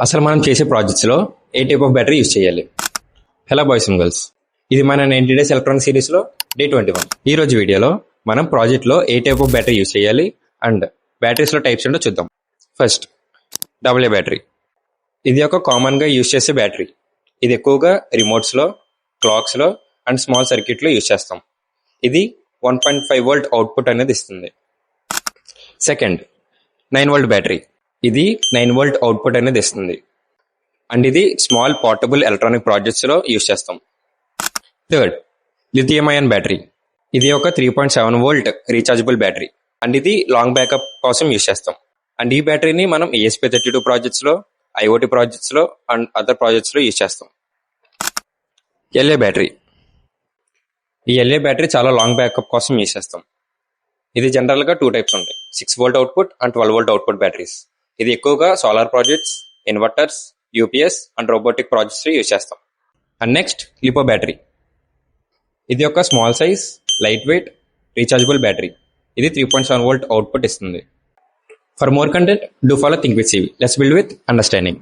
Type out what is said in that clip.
అసలు మనం చేసే ప్రాజెక్ట్స్లో ఏ టైప్ ఆఫ్ బ్యాటరీ యూస్ చేయాలి? హలో బాయ్స్ అండ్ గర్ల్స్, ఇది మన 90 డేస్ ఎలక్ట్రానిక్ సిరీస్లో డే 21. ఈ రోజు వీడియోలో మనం ప్రాజెక్ట్లో ఏ టైప్ ఆఫ్ బ్యాటరీ యూస్ చేయాలి అండ్ బ్యాటరీస్లో టైప్స్ ఏంటో చూద్దాం. First, AA battery. ఇది ఒక కామన్గా యూస్ చేసే బ్యాటరీ. ఇది ఎక్కువగా రిమోట్స్లో, క్లాక్స్లో అండ్ స్మాల్ సర్క్యూట్లో యూస్ చేస్తాం. ఇది 1.5 వోల్ట్ అవుట్పుట్ అనేది ఇస్తుంది. Second, 9 volt battery. ఇది 9 వోల్ట్ అవుట్పుట్ అనేది ఇస్తుంది అండ్ ఇది స్మాల్ పోర్టబుల్ ఎలక్ట్రానిక్ ప్రాజెక్ట్స్లో యూస్ చేస్తాం. Third, lithium ion battery. ఇది ఒక 3.7 వోల్ట్ రీఛార్జబుల్ బ్యాటరీ అండ్ ఇది లాంగ్ బ్యాకప్ కోసం యూస్ చేస్తాం. అండ్ ఈ బ్యాటరీని మనం ESP32 ప్రాజెక్ట్స్లో, IoT ప్రాజెక్ట్స్లో అండ్ అదర్ ప్రాజెక్ట్స్లో యూస్ చేస్తాం. LA battery. ఈ LA బ్యాటరీ చాలా లాంగ్ బ్యాకప్ కోసం యూస్ చేస్తాం. ఇది జనరల్గా 2 టైప్స్ ఉంటాయి, 6 volt output and 12 volt output batteries. ఇది ఎక్కువగా solar projects, inverters, UPS and robotic ప్రాజెక్ట్స్లో యూస్ చేస్తాం. And next, LiPo battery. ఇది ఒక small size, light weight, rechargeable battery. ఇది 3.7 వోల్ట్ అవుట్పుట్ ఇస్తుంది. For more content, do follow think with CV. Let's build with understanding.